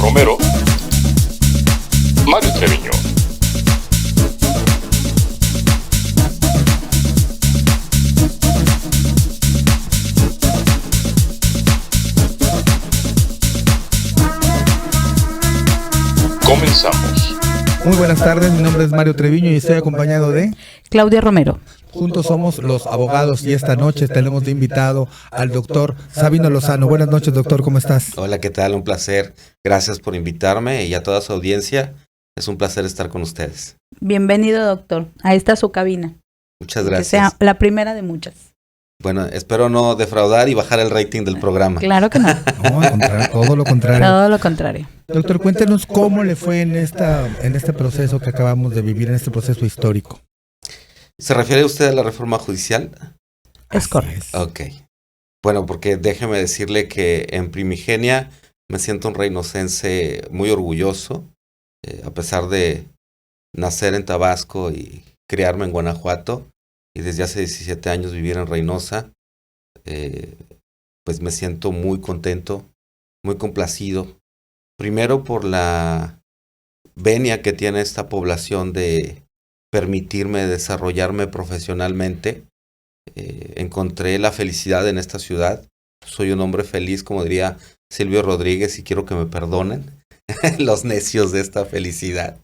Romero, Mario Treviño. Comenzamos. Muy buenas tardes, mi nombre es Mario Treviño y estoy acompañado de Claudia Romero. Juntos somos los abogados y esta noche tenemos de invitado al doctor Sabino Lozano. Buenas noches, doctor, ¿cómo estás? Hola, ¿qué tal? Un placer. Gracias por invitarme y a toda su audiencia. Es un placer estar con ustedes. Bienvenido, doctor, a esta su cabina. Muchas gracias. Que sea la primera de muchas. Bueno, espero no defraudar y bajar el rating del programa. Claro que no. No, al contrario, todo lo contrario. Todo lo contrario. Doctor, cuéntenos cómo le fue en este proceso que acabamos de vivir, en este proceso histórico. ¿Se refiere usted a la reforma judicial? Es correcto. Ok. Bueno, porque déjeme decirle que en Primigenia me siento un reinocense muy orgulloso, a pesar de nacer en Tabasco y criarme en Guanajuato, y desde hace 17 años vivir en Reynosa, pues me siento muy contento, muy complacido. Primero por la venia que tiene esta población de permitirme desarrollarme profesionalmente. Encontré la felicidad en esta ciudad. Soy un hombre feliz, como diría Silvio Rodríguez, y quiero que me perdonen los necios de esta felicidad.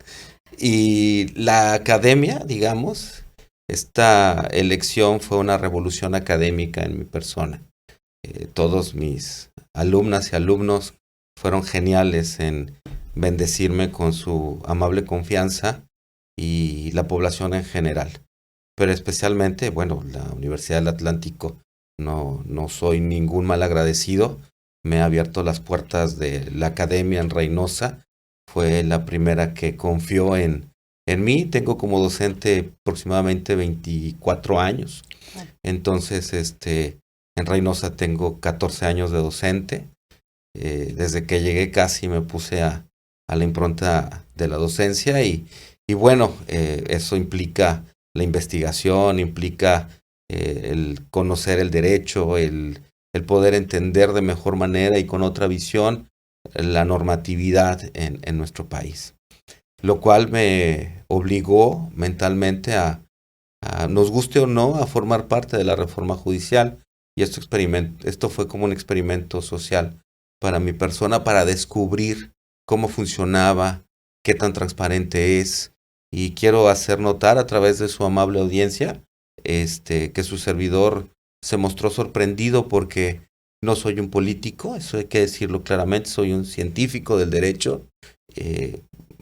Y la academia, digamos, esta elección fue una revolución académica en mi persona. Todos mis alumnas y alumnos fueron geniales en bendecirme con su amable confianza, y la población en general. Pero especialmente, bueno, la Universidad del Atlántico, no soy ningún mal agradecido. Me ha abierto las puertas de la academia en Reynosa. Fue la primera que confió en mí. Tengo como docente aproximadamente 24 años. Entonces, en Reynosa tengo 14 años de docente. Desde que llegué casi me puse a la impronta de la docencia y bueno, eso implica la investigación, implica el conocer el derecho, el poder entender de mejor manera y con otra visión la normatividad en nuestro país. Lo cual me obligó mentalmente a, nos guste o no, a formar parte de la reforma judicial. Y esto fue como un experimento social para mi persona, para descubrir cómo funcionaba, qué tan transparente es. Y quiero hacer notar a través de su amable audiencia que su servidor se mostró sorprendido porque no soy un político, eso hay que decirlo claramente, soy un científico del derecho,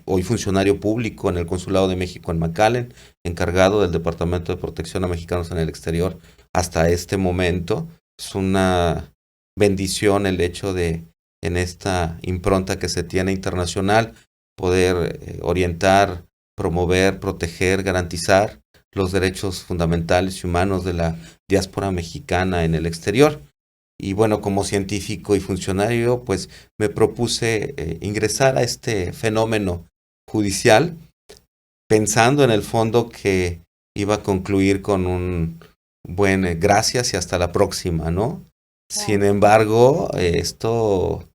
hoy funcionario público en el Consulado de México en McAllen, encargado del Departamento de Protección a Mexicanos en el Exterior hasta este momento. Es una bendición el hecho de, en esta impronta que se tiene internacional, poder orientar, promover, proteger, garantizar los derechos fundamentales y humanos de la diáspora mexicana en el exterior. Y bueno, como científico y funcionario, pues me propuse ingresar a este fenómeno judicial, pensando en el fondo que iba a concluir con un buen gracias y hasta la próxima, ¿no? Sin embargo, esto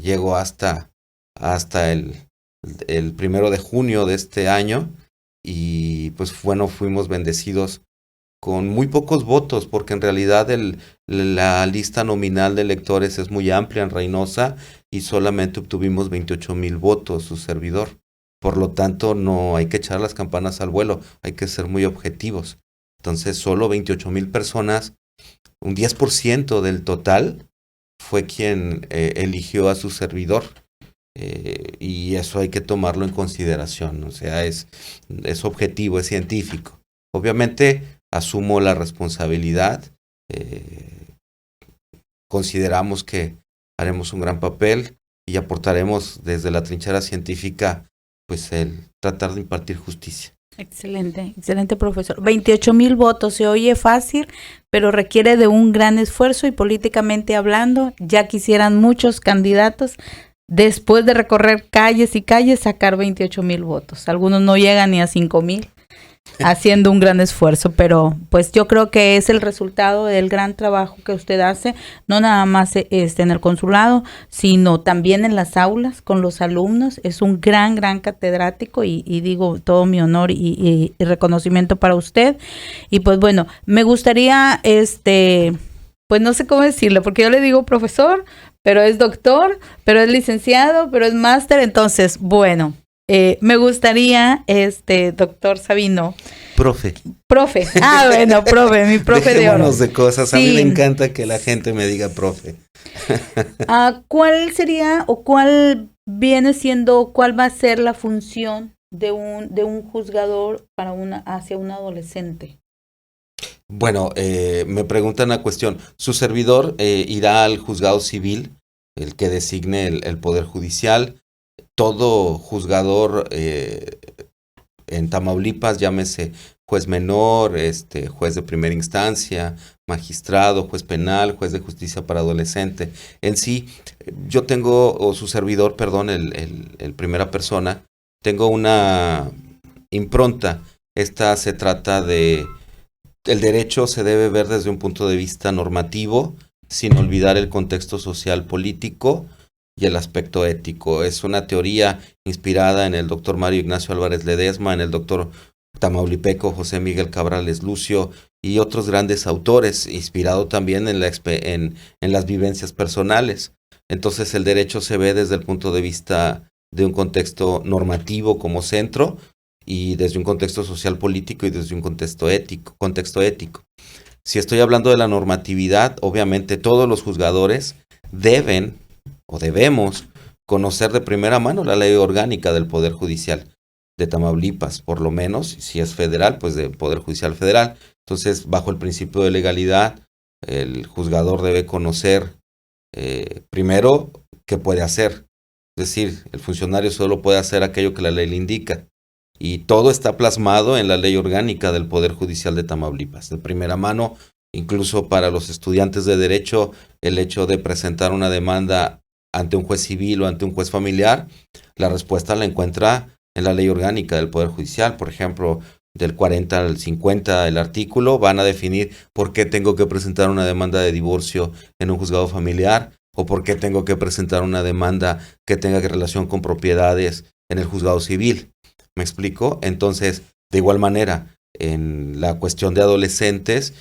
llegó hasta el 1 de junio de este año y pues bueno, fuimos bendecidos con muy pocos votos porque en realidad la lista nominal de electores es muy amplia en Reynosa y solamente obtuvimos 28,000 votos, su servidor. Por lo tanto, no hay que echar las campanas al vuelo, hay que ser muy objetivos. Entonces, solo 28,000 personas, un 10% del total, fue quien eligió a su servidor. Y eso hay que tomarlo en consideración, o sea, es objetivo, es científico. Obviamente asumo la responsabilidad, consideramos que haremos un gran papel y aportaremos desde la trinchera científica pues el tratar de impartir justicia. Excelente, excelente profesor. 28,000 votos, se oye fácil, pero requiere de un gran esfuerzo y políticamente hablando, ya quisieran muchos candidatos después de recorrer calles y calles, sacar 28,000 votos. Algunos no llegan ni a 5,000. haciendo un gran esfuerzo, pero pues yo creo que es el resultado del gran trabajo que usted hace, no nada más en el consulado, sino también en las aulas con los alumnos. Es un gran catedrático y digo todo mi honor y reconocimiento para usted. Y pues bueno, me gustaría, pues no sé cómo decirle, porque yo le digo profesor, pero es doctor, pero es licenciado, pero es máster, entonces, bueno. Me gustaría, doctor Sabino. Profe. Bueno, profe, mi profe de oro. De cosas, sí. A mí me encanta que la gente me diga profe. ¿Cuál sería o cuál viene siendo, cuál va a ser la función de un juzgador hacia un adolescente? Bueno, me preguntan una cuestión. Su servidor irá al juzgado civil, el que designe el Poder Judicial. Todo juzgador en Tamaulipas, llámese juez menor, juez de primera instancia, magistrado, juez penal, juez de justicia para adolescente. En sí, yo tengo, o su servidor, perdón, el primera persona, tengo una impronta. Esta se trata de, el derecho se debe ver desde un punto de vista normativo, sin olvidar el contexto social político y el aspecto ético. Es una teoría inspirada en el doctor Mario Ignacio Álvarez Ledesma, en el doctor tamaulipeco José Miguel Cabrales Lucio y otros grandes autores, inspirado también en las vivencias personales. Entonces el derecho se ve desde el punto de vista de un contexto normativo como centro y desde un contexto social político y desde un contexto ético. Si estoy hablando de la normatividad, obviamente todos los juzgadores deben o debemos conocer de primera mano la ley orgánica del Poder Judicial de Tamaulipas, por lo menos, si es federal, pues del Poder Judicial Federal. Entonces, bajo el principio de legalidad, el juzgador debe conocer primero qué puede hacer. Es decir, el funcionario solo puede hacer aquello que la ley le indica. Y todo está plasmado en la ley orgánica del Poder Judicial de Tamaulipas. De primera mano, incluso para los estudiantes de Derecho, el hecho de presentar una demanda ante un juez civil o ante un juez familiar, la respuesta la encuentra en la ley orgánica del Poder Judicial. Por ejemplo, del 40 al 50 del artículo van a definir por qué tengo que presentar una demanda de divorcio en un juzgado familiar o por qué tengo que presentar una demanda que tenga relación con propiedades en el juzgado civil. ¿Me explico? Entonces, de igual manera, en la cuestión de adolescentes,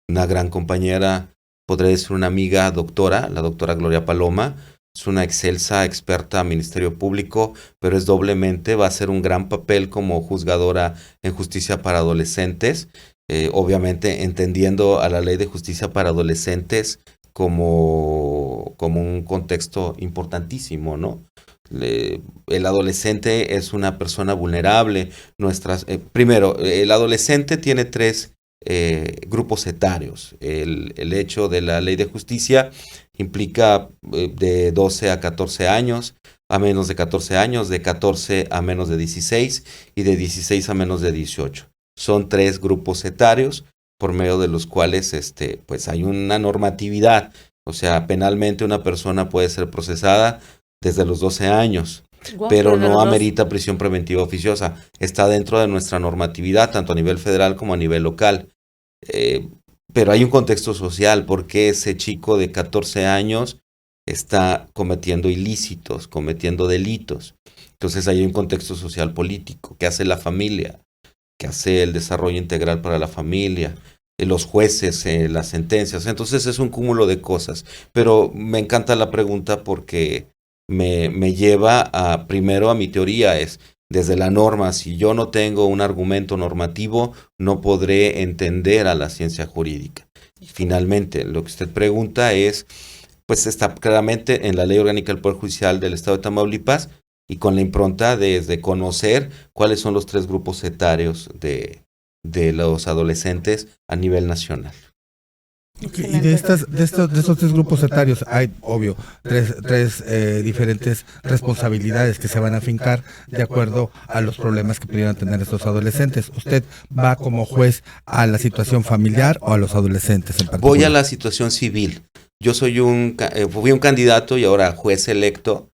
una gran compañera, podré decir una amiga doctora, la doctora Gloria Paloma, es una excelsa experta Ministerio Público, pero es doblemente, va a hacer un gran papel como juzgadora en justicia para adolescentes, obviamente entendiendo a la ley de justicia para adolescentes como un contexto importantísimo, ¿no? El adolescente es una persona vulnerable. Primero, el adolescente tiene tres grupos etarios. El hecho de la ley de justicia implica de 12 a 14 años, a menos de 14 años, de 14 a menos de 16 y de 16 a menos de 18. Son tres grupos etarios por medio de los cuales pues hay una normatividad. O sea, penalmente una persona puede ser procesada desde los 12 años, pero no amerita prisión preventiva oficiosa. Está dentro de nuestra normatividad, tanto a nivel federal como a nivel local. Pero hay un contexto social, porque ese chico de 14 años está cometiendo ilícitos, cometiendo delitos. Entonces hay un contexto social político. ¿Qué hace la familia? ¿Qué hace el desarrollo integral para la familia? Los jueces, las sentencias. Entonces es un cúmulo de cosas. Pero me encanta la pregunta porque me lleva primero a mi teoría, es desde la norma. Si yo no tengo un argumento normativo, no podré entender a la ciencia jurídica. Finalmente, lo que usted pregunta es, pues está claramente en la Ley Orgánica del Poder Judicial del Estado de Tamaulipas y con la impronta de conocer cuáles son los tres grupos etarios de los adolescentes a nivel nacional. Okay. Y de estos tres grupos etarios hay, obvio, tres diferentes responsabilidades que se van a afincar de acuerdo a los problemas que pudieran tener estos adolescentes. ¿Usted va como juez a la situación familiar o a los adolescentes en particular? Voy a la situación civil. Yo fui un candidato y ahora juez electo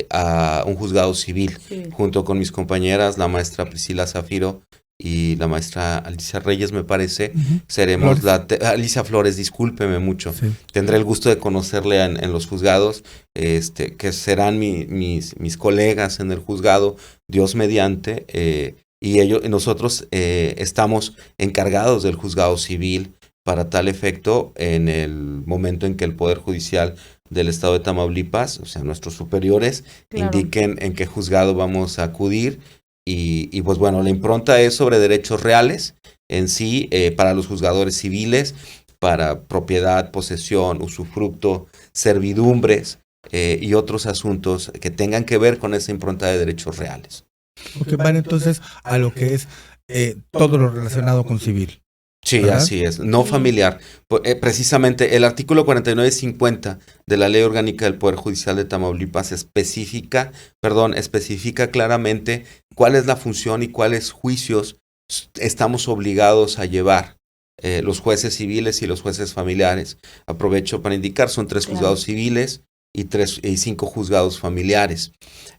a un juzgado civil, Sí. junto con mis compañeras, la maestra Priscila Zafiro y la maestra Alicia Reyes, me parece. Seremos Alicia Flores, discúlpeme mucho. Sí. Tendré el gusto de conocerle en los juzgados, que serán mis colegas en el juzgado, Dios mediante, y nosotros estamos encargados del juzgado civil para tal efecto en el momento en que el Poder Judicial del Estado de Tamaulipas, o sea, nuestros superiores, Claro. indiquen en qué juzgado vamos a acudir. Y pues bueno, la impronta es sobre derechos reales en sí, para los juzgadores civiles, para propiedad, posesión, usufructo, servidumbres y otros asuntos que tengan que ver con esa impronta de derechos reales. Porque van entonces a lo que es todo lo relacionado con civil. Sí, ¿verdad? así es, no familiar. Precisamente el artículo 4950 de la Ley Orgánica del Poder Judicial de Tamaulipas especifica claramente cuál es la función y cuáles juicios estamos obligados a llevar los jueces civiles y los jueces familiares. Aprovecho para indicar, son 3 juzgados civiles y 5 juzgados familiares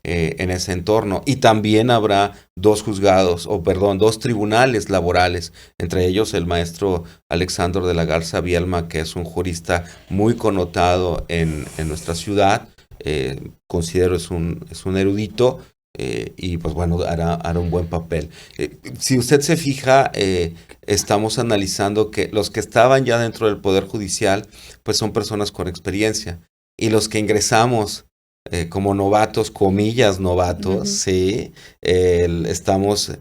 en ese entorno. Y también habrá 2 tribunales laborales, entre ellos el maestro Alexandro de la Garza Bielma, que es un jurista muy connotado en nuestra ciudad. Considero es un erudito y pues bueno, hará un buen papel. Si usted se fija, estamos analizando que los que estaban ya dentro del Poder Judicial, pues son personas con experiencia. Y los que ingresamos como novatos, comillas novatos, sí, estamos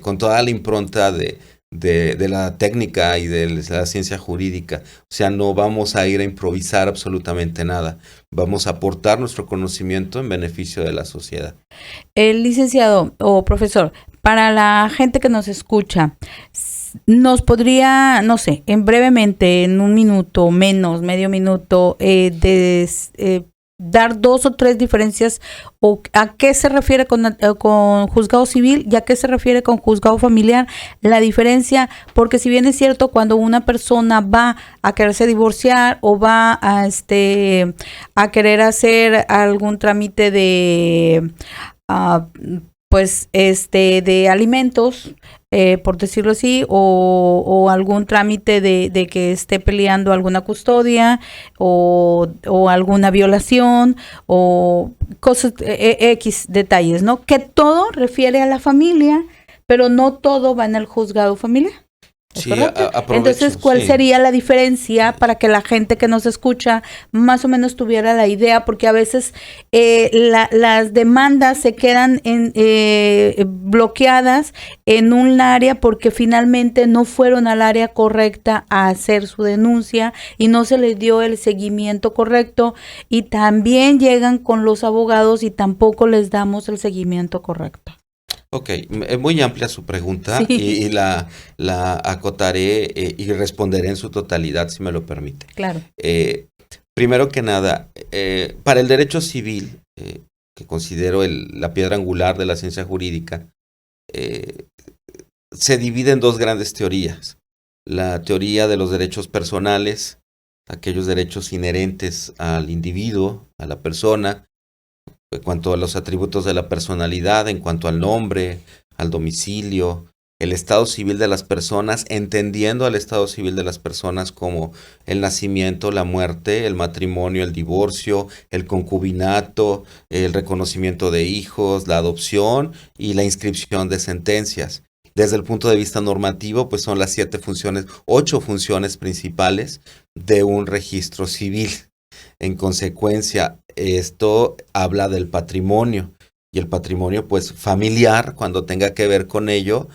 con toda la impronta de la técnica y de la ciencia jurídica. O sea, no vamos a ir a improvisar absolutamente nada. Vamos a aportar nuestro conocimiento en beneficio de la sociedad. El licenciado o profesor, para la gente que nos escucha, nos podría, no sé, brevemente, en un minuto, menos, medio minuto, dar 2 o 3 diferencias o a qué se refiere con juzgado civil y a qué se refiere con juzgado familiar, la diferencia, porque si bien es cierto, cuando una persona va a quererse divorciar o va a querer hacer algún trámite de de alimentos, por decirlo así, o algún trámite de que esté peleando alguna custodia o alguna violación o cosas, X detalles, ¿no? Que todo refiere a la familia, pero no todo va en el juzgado familiar. Sí, entonces, ¿cuál sería la diferencia para que la gente que nos escucha más o menos tuviera la idea? Porque a veces las demandas se quedan bloqueadas en un área porque finalmente no fueron al área correcta a hacer su denuncia y no se les dio el seguimiento correcto, y también llegan con los abogados y tampoco les damos el seguimiento correcto. Ok, es muy amplia su pregunta, sí, y la acotaré y responderé en su totalidad, si me lo permite. Claro. Primero que nada, para el derecho civil, que considero la piedra angular de la ciencia jurídica, se divide en 2 grandes teorías. La teoría de los derechos personales, aquellos derechos inherentes al individuo, a la persona, en cuanto a los atributos de la personalidad, en cuanto al nombre, al domicilio, el estado civil de las personas, entendiendo al estado civil de las personas como el nacimiento, la muerte, el matrimonio, el divorcio, el concubinato, el reconocimiento de hijos, la adopción y la inscripción de sentencias. Desde el punto de vista normativo, pues son las 8 funciones principales de un registro civil. En consecuencia, esto habla del patrimonio, y el patrimonio pues familiar, cuando tenga que ver con ello,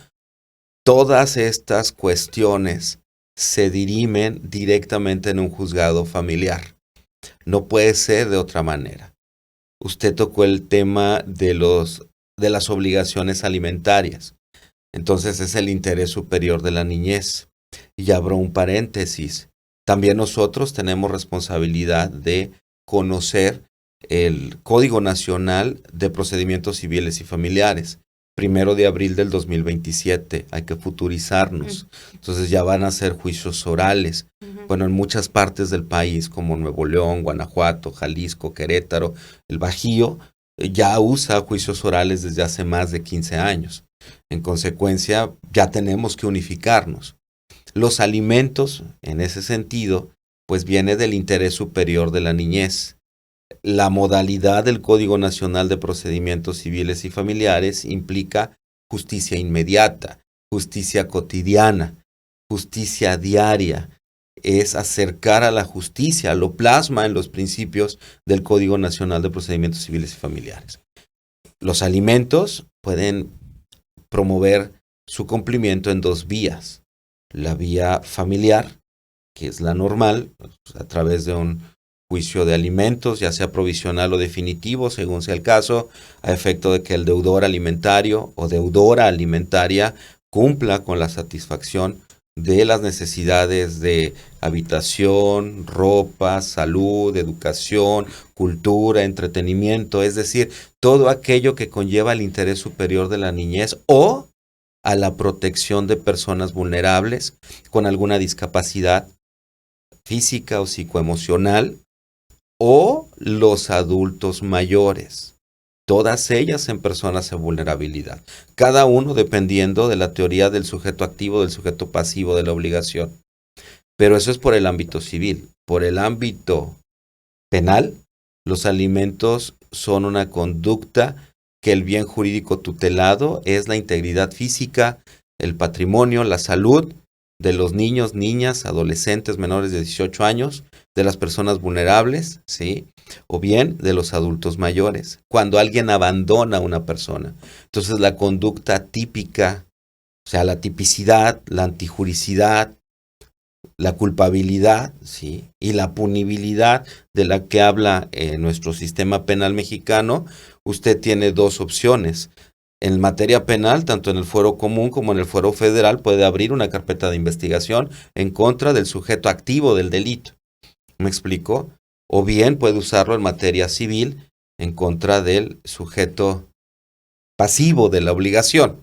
todas estas cuestiones se dirimen directamente en un juzgado familiar. No puede ser de otra manera. Usted tocó el tema de las obligaciones alimentarias. Entonces es el interés superior de la niñez. Y abro un paréntesis. También nosotros tenemos responsabilidad de conocer el Código Nacional de Procedimientos Civiles y Familiares. 1 de abril del 2027, hay que futurizarnos. Entonces ya van a ser juicios orales. Bueno, en muchas partes del país, como Nuevo León, Guanajuato, Jalisco, Querétaro, el Bajío, ya usa juicios orales desde hace más de 15 años. En consecuencia, ya tenemos que unificarnos. Los alimentos, en ese sentido, pues viene del interés superior de la niñez. La modalidad del Código Nacional de Procedimientos Civiles y Familiares implica justicia inmediata, justicia cotidiana, justicia diaria. Es acercar a la justicia, lo plasma en los principios del Código Nacional de Procedimientos Civiles y Familiares. Los alimentos pueden promover su cumplimiento en dos vías. La vía familiar, que es la normal, a través de un juicio de alimentos, ya sea provisional o definitivo, según sea el caso, a efecto de que el deudor alimentario o deudora alimentaria cumpla con la satisfacción de las necesidades de habitación, ropa, salud, educación, cultura, entretenimiento, es decir, todo aquello que conlleva el interés superior de la niñez o a la protección de personas vulnerables con alguna discapacidad física o psicoemocional, o los adultos mayores, todas ellas en personas en vulnerabilidad, cada uno dependiendo de la teoría del sujeto activo, del sujeto pasivo de la obligación. Pero eso es por el ámbito civil. Por el ámbito penal, los alimentos son una conducta que el bien jurídico tutelado es la integridad física, el patrimonio, la salud de los niños, niñas, adolescentes menores de 18 años, de las personas vulnerables, ¿sí? O bien de los adultos mayores. Cuando alguien abandona a una persona, entonces la conducta típica, o sea, la tipicidad, la antijuricidad, la culpabilidad, ¿sí? Y la punibilidad de la que habla nuestro sistema penal mexicano, usted tiene dos opciones. En materia penal, tanto en el fuero común como en el fuero federal, puede abrir una carpeta de investigación en contra del sujeto activo del delito. ¿Me explico? O bien puede usarlo en materia civil en contra del sujeto pasivo de la obligación.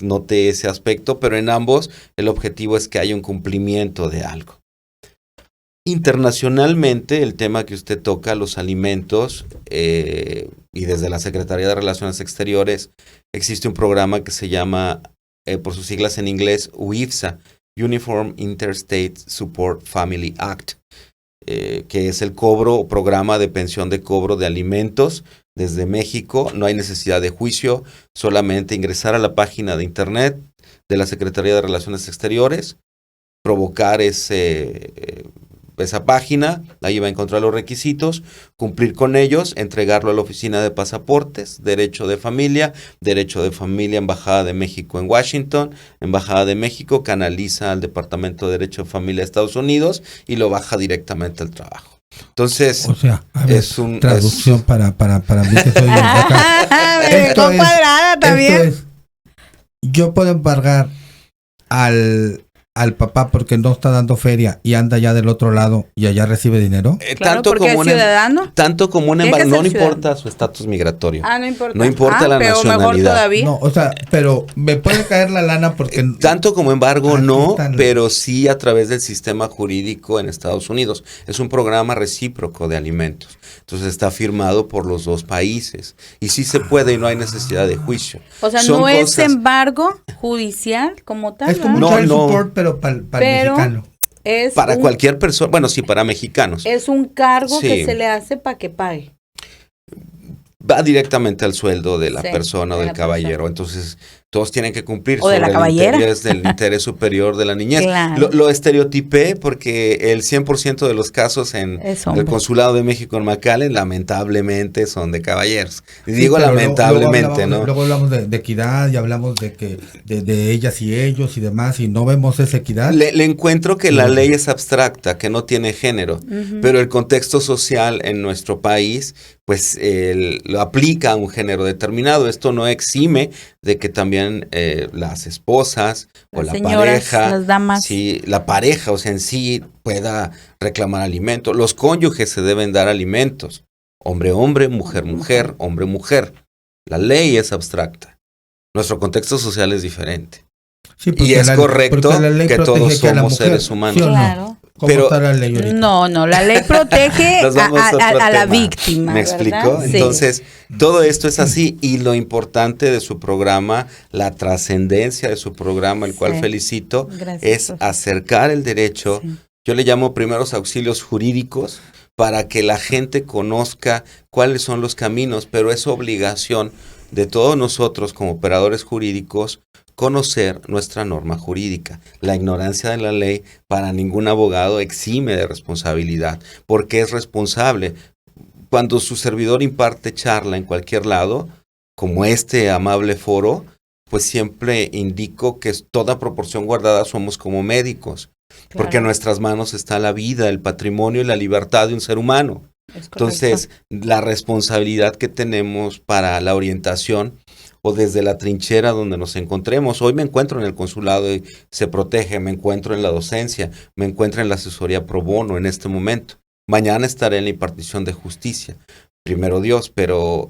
Note ese aspecto, pero en ambos el objetivo es que haya un cumplimiento de algo. Internacionalmente, el tema que usted toca, los alimentos, y desde la Secretaría de Relaciones Exteriores, existe un programa que se llama, por sus siglas en inglés, UIFSA, Uniform Interstate Support Family Act, que es el cobro o programa de pensión de cobro de alimentos desde México. No hay necesidad de juicio, solamente ingresar a la página de internet de la Secretaría de Relaciones Exteriores, provocar esa página, ahí va a encontrar los requisitos, cumplir con ellos, entregarlo a la oficina de pasaportes, derecho de familia, Embajada de México en Washington, Embajada de México canaliza al Departamento de Derecho de Familia de Estados Unidos y lo baja directamente al trabajo. Entonces, o sea, a ver, es un traducción para mí que soy esto es cuadrada también. Yo puedo embargar al papá porque no está dando feria y anda ya del otro lado y allá recibe dinero. Claro, porque es ciudadano. Tanto como un embargo, no importa su estatus migratorio. No importa. No importa la pero nacionalidad. Mejor todavía. No, o sea, pero me puede caer la lana porque... Tanto como embargo no, pero sí a través del sistema jurídico en Estados Unidos. Es un programa recíproco de alimentos. Entonces está firmado por los dos países. Y sí se puede y no hay necesidad de juicio. O sea, no es embargo judicial como tal. Es como un child support, pero para el mexicano. Es para cualquier persona, bueno, sí, para mexicanos. Es un cargo que se le hace para que pague. Va directamente al sueldo de la persona o del caballero. Entonces, todos tienen que cumplir o de la caballera. Del interés superior de la niñez. Claro. Lo estereotipé porque el 100% de los casos en el Consulado de México en McAllen, lamentablemente, son de caballeros. Y digo lamentablemente, ¿no? Luego hablamos de equidad y hablamos de ellas y ellos y demás, y no vemos esa equidad. Le encuentro que la ley es abstracta, que no tiene género, pero el contexto social en nuestro país, pues lo aplica a un género determinado. Esto no exime de que también las esposas o la señoras, pareja, las damas. sí, la pareja, o sea, en sí pueda reclamar alimentos. Los cónyuges se deben dar alimentos. Hombre, hombre, mujer, mujer, hombre, mujer. La ley es abstracta. Nuestro contexto social es diferente. Sí, y es correcto que todos somos seres humanos. ¿Sí o no? Claro. ¿Cómo Pero está la ley ahorita? No, la ley protege Nos vamos a otro a la tema. víctima. ¿Me ¿verdad? explicó? Sí. Entonces, todo esto es así. Y lo importante de su programa, la trascendencia de su programa, el cual Sí. felicito, Gracias, es profe. acercar el derecho. Sí. Yo le llamo primeros auxilios jurídicos para que la gente conozca cuáles son los caminos, pero es obligación de todos nosotros como operadores jurídicos conocer nuestra norma jurídica. La ignorancia de la ley para ningún abogado exime de responsabilidad, porque es responsable. Cuando su servidor imparte charla en cualquier lado, como este amable foro, pues siempre indico que toda proporción guardada somos como médicos, porque Claro. en nuestras manos está la vida, el patrimonio y la libertad de un ser humano. Es correcto. Entonces, la responsabilidad que tenemos para la orientación o desde la trinchera donde nos encontremos. Hoy me encuentro en el consulado y se protege, me encuentro en la docencia, me encuentro en la asesoría pro bono en este momento. Mañana estaré en la impartición de justicia, primero Dios, pero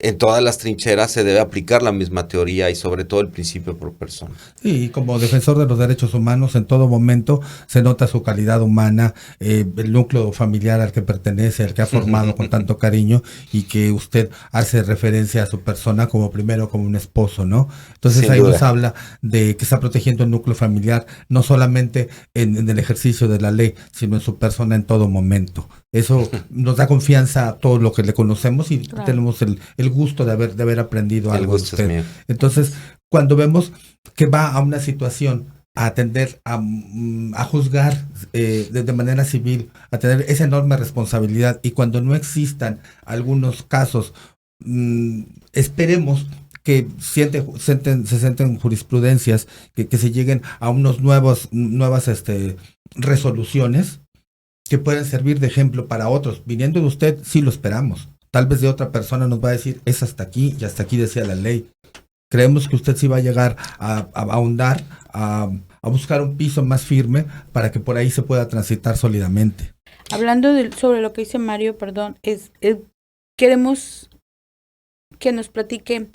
en todas las trincheras se debe aplicar la misma teoría y sobre todo el principio pro persona. Sí, como defensor de los derechos humanos, en todo momento se nota su calidad humana, el núcleo familiar al que pertenece, al que ha formado con tanto cariño, y que usted hace referencia a su persona como primero como un esposo, ¿no? Entonces Sin ahí duda. nos habla de que está protegiendo el núcleo familiar, no solamente en el ejercicio de la ley, sino en su persona en todo momento. Eso nos da confianza a todo lo que le conocemos y Claro. tenemos el gusto de haber aprendido El algo de gusto es usted. mío. Entonces, cuando vemos que va a una situación a atender, a juzgar de manera civil, a tener esa enorme responsabilidad, y cuando no existan algunos casos, esperemos que se sienten jurisprudencias, que se lleguen a unos nuevas resoluciones que pueden servir de ejemplo para otros. Viniendo de usted, sí lo esperamos. Tal vez de otra persona nos va a decir, es hasta aquí, y hasta aquí decía la ley. Creemos que usted sí va a llegar a ahondar, a buscar un piso más firme para que por ahí se pueda transitar sólidamente. Hablando sobre lo que dice Mario, perdón, queremos que nos platique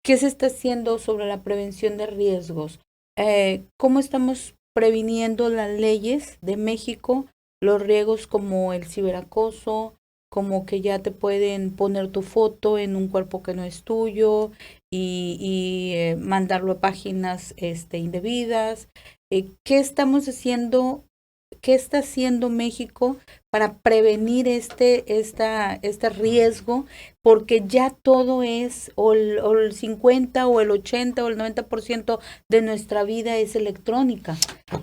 qué se está haciendo sobre la prevención de riesgos. ¿Cómo estamos previniendo las leyes de México, los riesgos como el ciberacoso, como que ya te pueden poner tu foto en un cuerpo que no es tuyo y mandarlo a páginas indebidas? ¿Qué estamos haciendo? ¿Qué está haciendo México para prevenir este riesgo? Porque ya todo es, o el 50 o el 80 o el 90% de nuestra vida es electrónica,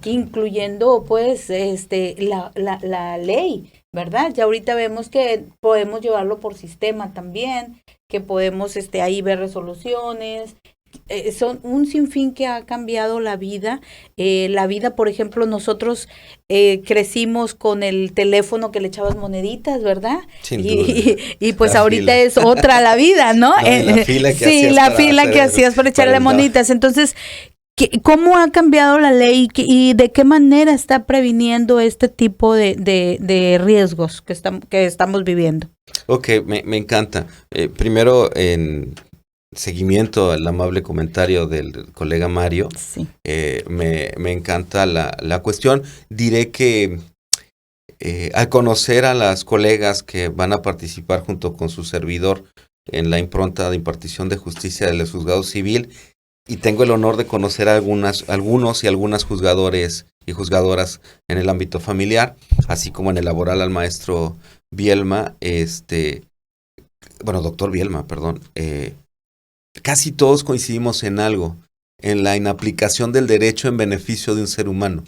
incluyendo pues la ley, ¿verdad? Ya ahorita vemos que podemos llevarlo por sistema también, que podemos ahí ver resoluciones. Son un sinfín que ha cambiado la vida. Por ejemplo, nosotros crecimos con el teléfono que le echabas moneditas, ¿verdad? Sin duda. Y pues La ahorita fila. es otra la vida, ¿no? No, y la fila que sí, hacías la para fila hacer que hacías para echarle para el moneditas. Entonces, ¿cómo ha cambiado la ley y de qué manera está previniendo este tipo de riesgos que estamos viviendo? Ok, me encanta. Primero, en seguimiento al amable comentario del colega Mario, Sí. me encanta la cuestión. Diré que al conocer a las colegas que van a participar junto con su servidor en la impronta de impartición de justicia del juzgado civil, y tengo el honor de conocer a algunos y algunas juzgadores y juzgadoras en el ámbito familiar, así como en el laboral al maestro Bielma, doctor Bielma, perdón, casi todos coincidimos en algo, en la inaplicación del derecho en beneficio de un ser humano,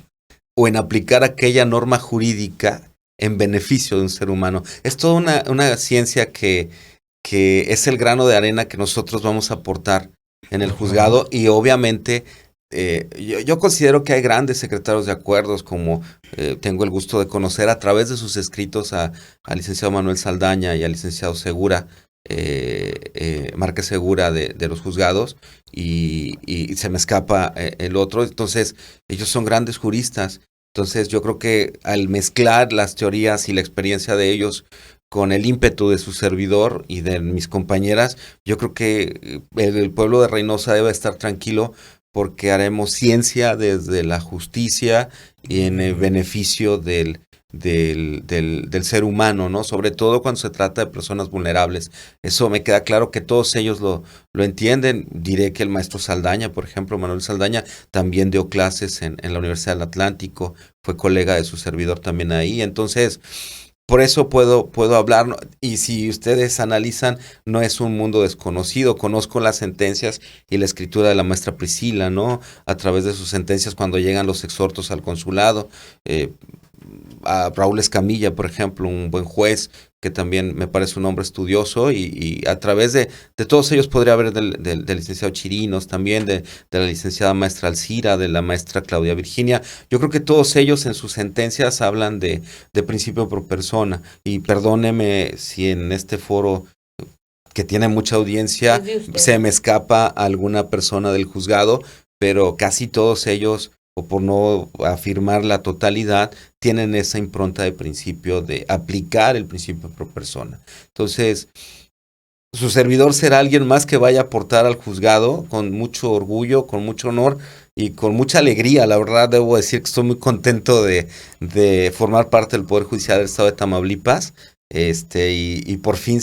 o en aplicar aquella norma jurídica en beneficio de un ser humano. Es toda una ciencia que es el grano de arena que nosotros vamos a aportar en el juzgado, y obviamente yo considero que hay grandes secretarios de acuerdos, como tengo el gusto de conocer a través de sus escritos al licenciado Manuel Saldaña y al licenciado Segura, Márquez Segura de los juzgados, y se me escapa el otro. Entonces ellos son grandes juristas. Entonces yo creo que al mezclar las teorías y la experiencia de ellos con el ímpetu de su servidor y de mis compañeras, yo creo que el pueblo de Reynosa debe estar tranquilo, porque haremos ciencia desde la justicia y en el beneficio del ser humano, ¿no? Sobre todo cuando se trata de personas vulnerables. Eso me queda claro que todos ellos lo entienden. Diré que el maestro Saldaña, por ejemplo, Manuel Saldaña, también dio clases en la Universidad del Atlántico, fue colega de su servidor también ahí. Entonces, por eso puedo hablar, y si ustedes analizan, no es un mundo desconocido. Conozco las sentencias y la escritura de la maestra Priscila, ¿no? A través de sus sentencias cuando llegan los exhortos al consulado. A Raúl Escamilla, por ejemplo, un buen juez que también me parece un hombre estudioso, y a través de todos ellos podría haber del licenciado Chirinos, también de la licenciada maestra Alcira, de la maestra Claudia Virginia. Yo creo que todos ellos en sus sentencias hablan de principio pro persona, y perdóneme si en este foro que tiene mucha audiencia se me escapa alguna persona del juzgado, pero casi todos ellos, o por no afirmar la totalidad, tienen esa impronta de principio de aplicar el principio pro persona. Entonces, su servidor será alguien más que vaya a aportar al juzgado con mucho orgullo, con mucho honor y con mucha alegría. La verdad, debo decir que estoy muy contento de formar parte del Poder Judicial del Estado de Tamaulipas, y por fin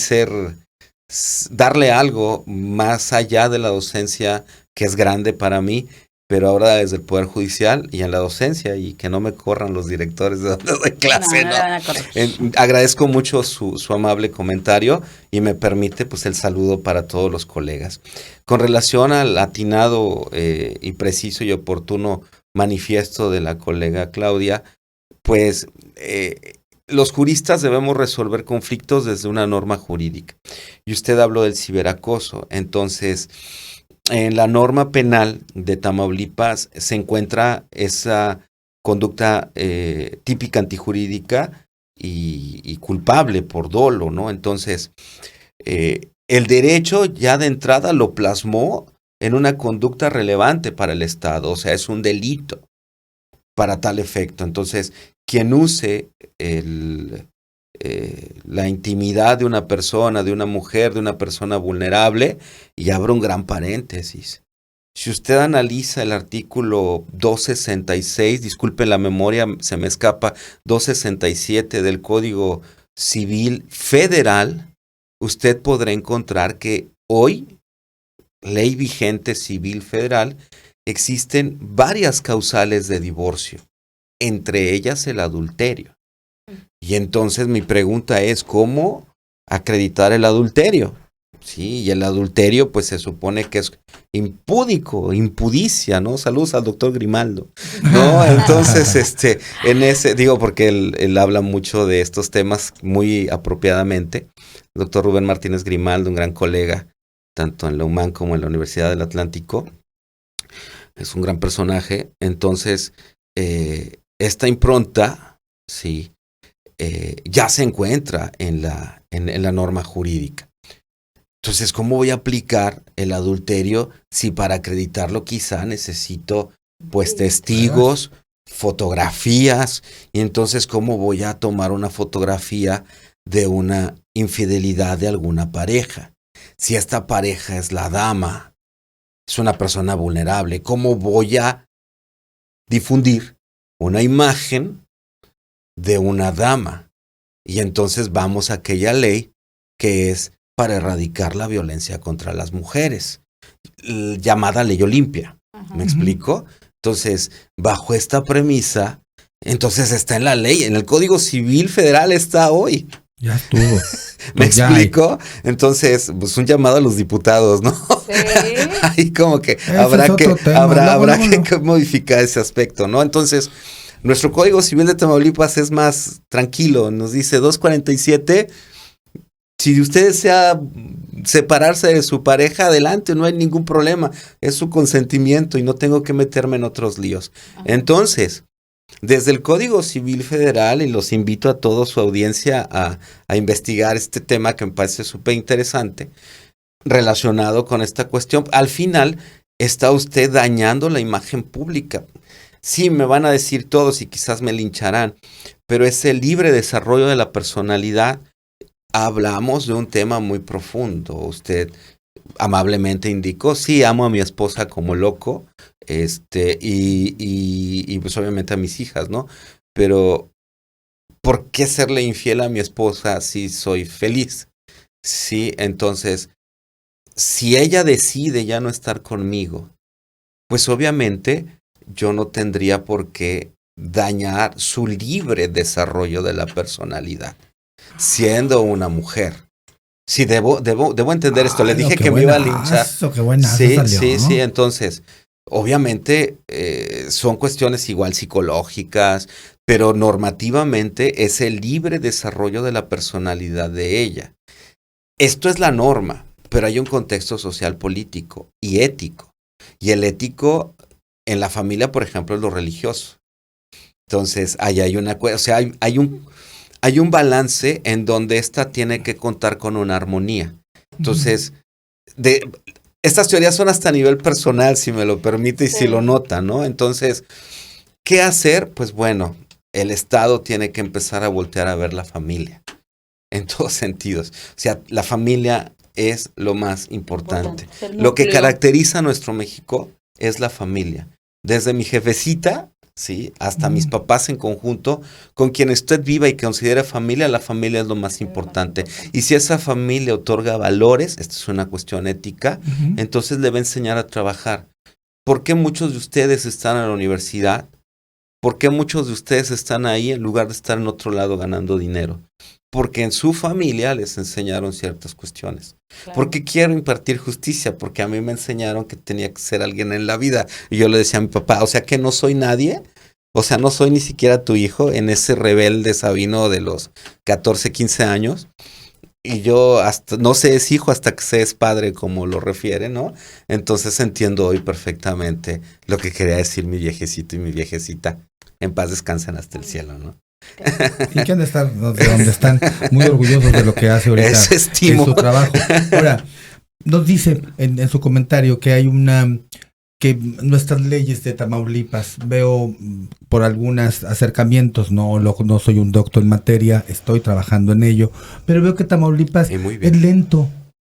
darle algo más allá de la docencia, que es grande para mí, pero ahora desde el Poder Judicial y en la docencia, y que no me corran los directores de donde doy clase, ¿no? Agradezco mucho su amable comentario, y me permite pues el saludo para todos los colegas. Con relación al atinado y preciso y oportuno manifiesto de la colega Claudia, pues los juristas debemos resolver conflictos desde una norma jurídica. Y usted habló del ciberacoso. Entonces, en la norma penal de Tamaulipas se encuentra esa conducta típica antijurídica y culpable por dolo, ¿no? Entonces, el derecho ya de entrada lo plasmó en una conducta relevante para el Estado, o sea, es un delito para tal efecto. Entonces, quien use la intimidad de una persona, de una mujer, de una persona vulnerable, y abro un gran paréntesis. Si usted analiza el artículo 266, disculpe la memoria, se me escapa, 267 del Código Civil Federal, usted podrá encontrar que hoy, ley vigente civil federal, existen varias causales de divorcio, entre ellas el adulterio. Y entonces mi pregunta es, ¿cómo acreditar el adulterio? Sí, y el adulterio pues se supone que es impúdico, impudicia, ¿no? Saludos al doctor Grimaldo, ¿no? Entonces, en ese, digo, porque él habla mucho de estos temas muy apropiadamente. El doctor Rubén Martínez Grimaldo, un gran colega, tanto en la UMAN como en la Universidad del Atlántico, es un gran personaje. Entonces, esta impronta, sí, ya se encuentra en la norma jurídica. Entonces, ¿cómo voy a aplicar el adulterio si para acreditarlo quizá necesito pues testigos, fotografías? Y entonces, ¿cómo voy a tomar una fotografía de una infidelidad de alguna pareja? Si esta pareja es la dama, es una persona vulnerable, ¿cómo voy a difundir una imagen de una dama? Y entonces vamos a aquella ley que es para erradicar la violencia contra las mujeres, llamada Ley Olimpia. Ajá. ¿Me explico? Entonces, bajo esta premisa, entonces está en la ley, en el Código Civil Federal está hoy. Ya estuvo. ¿Me explico? Entonces, pues un llamado a los diputados, ¿no? Sí. Ahí como que habrá que modificar ese aspecto, ¿no? Entonces, nuestro Código Civil de Tamaulipas es más tranquilo, nos dice 247, si usted desea separarse de su pareja, adelante, no hay ningún problema, es su consentimiento y no tengo que meterme en otros líos. Ajá. Entonces, desde el Código Civil Federal, y los invito a toda su audiencia a investigar este tema que me parece súper interesante, relacionado con esta cuestión, al final está usted dañando la imagen pública. Sí, me van a decir todos y quizás me lincharán, pero ese libre desarrollo de la personalidad, hablamos de un tema muy profundo. Usted amablemente indicó, sí, amo a mi esposa como loco, y pues obviamente a mis hijas, ¿no? Pero, ¿por qué serle infiel a mi esposa si soy feliz? Sí, entonces, si ella decide ya no estar conmigo, pues obviamente yo no tendría por qué dañar su libre desarrollo de la personalidad, siendo una mujer. Sí, debo entender esto. Le dije que me iba a linchar. Qué buenazo Sí, salió, ¿no? sí. Entonces, obviamente son cuestiones igual psicológicas, pero normativamente es el libre desarrollo de la personalidad de ella. Esto es la norma, pero hay un contexto social, político y ético. Y el ético en la familia, por ejemplo, es lo religioso. Entonces, ahí hay una, o sea, hay un balance en donde esta tiene que contar con una armonía. Entonces, estas teorías son hasta a nivel personal, si me lo permite y si lo nota, ¿no? Entonces, ¿qué hacer? Pues bueno, el Estado tiene que empezar a voltear a ver la familia, en todos sentidos. O sea, la familia es lo más importante. Lo que caracteriza a nuestro México es la familia. Desde mi jefecita, ¿sí?, hasta mis papás en conjunto, con quien usted viva y considera familia, la familia es lo más importante. Y si esa familia otorga valores, esta es una cuestión ética, entonces le va a enseñar a trabajar. ¿Por qué muchos de ustedes están en la universidad? ¿Por qué muchos de ustedes están ahí en lugar de estar en otro lado ganando dinero? Porque en su familia les enseñaron ciertas cuestiones. Claro. ¿Por qué quiero impartir justicia? Porque a mí me enseñaron que tenía que ser alguien en la vida. Y yo le decía a mi papá, o sea que no soy nadie. O sea, no soy ni siquiera tu hijo en ese rebelde Sabino de los 14, 15 años. Y yo hasta no se es hijo hasta que se es padre, como lo refiere, ¿no? Entonces entiendo hoy perfectamente lo que quería decir mi viejecito y mi viejecita. En paz descansen hasta el cielo, ¿no? Y que han de estar donde están muy orgullosos de lo que hace ahorita en su trabajo. Ahora, nos dice en su comentario que hay que nuestras leyes de Tamaulipas, veo por algunos acercamientos, no soy un doctor en materia, estoy trabajando en ello, pero veo que Tamaulipas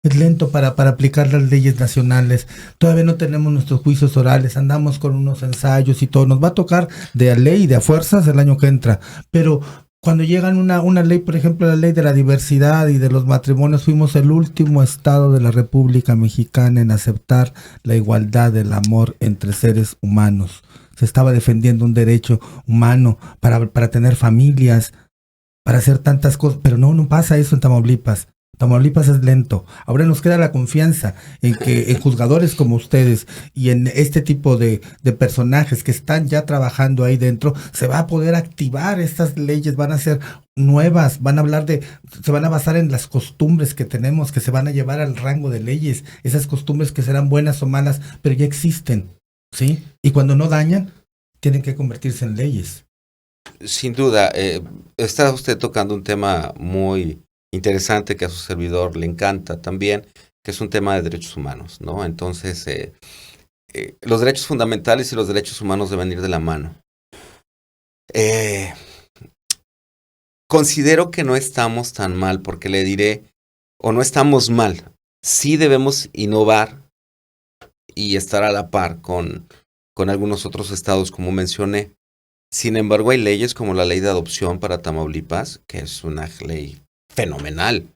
es lento para aplicar las leyes nacionales. Todavía no tenemos nuestros juicios orales, andamos con unos ensayos y todo. Nos va a tocar de ley y de a fuerzas el año que entra. Pero cuando llegan una ley, por ejemplo, la ley de la diversidad y de los matrimonios, fuimos el último estado de la República Mexicana en aceptar la igualdad del amor entre seres humanos. Se estaba defendiendo un derecho humano para tener familias, para hacer tantas cosas, pero no pasa eso en Tamaulipas. Tamaulipas es lento. Ahora nos queda la confianza en que en juzgadores como ustedes y en este tipo de personajes que están ya trabajando ahí dentro, se va a poder activar estas leyes, van a ser nuevas, se van a basar en las costumbres que tenemos, que se van a llevar al rango de leyes, esas costumbres que serán buenas o malas, pero ya existen, ¿sí? Y cuando no dañan, tienen que convertirse en leyes. Sin duda, está usted tocando un tema muy interesante que a su servidor le encanta también, que es un tema de derechos humanos, ¿no? Entonces, los derechos fundamentales y los derechos humanos deben ir de la mano. Considero que no estamos tan mal, porque le diré, o no estamos mal, sí debemos innovar y estar a la par con algunos otros estados, como mencioné. Sin embargo, hay leyes como la ley de adopción para Tamaulipas, que es una ley fenomenal,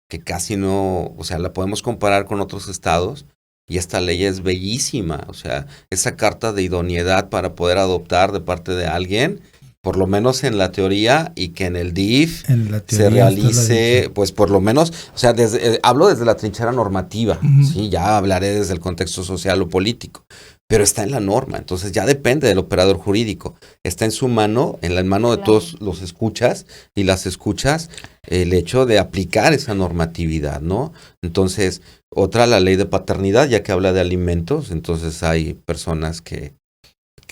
que casi no, o sea, la podemos comparar con otros estados, y esta ley es bellísima, o sea, esa carta de idoneidad para poder adoptar de parte de alguien, por lo menos en la teoría, y que en el DIF se realice, pues por lo menos, o sea, hablo desde la trinchera normativa, sí, ya hablaré desde el contexto social o político, pero está en la norma, entonces ya depende del operador jurídico, está en su mano, en la mano de todos los escuchas y las escuchas, el hecho de aplicar esa normatividad, ¿no? Entonces, la ley de paternidad, ya que habla de alimentos, entonces hay personas que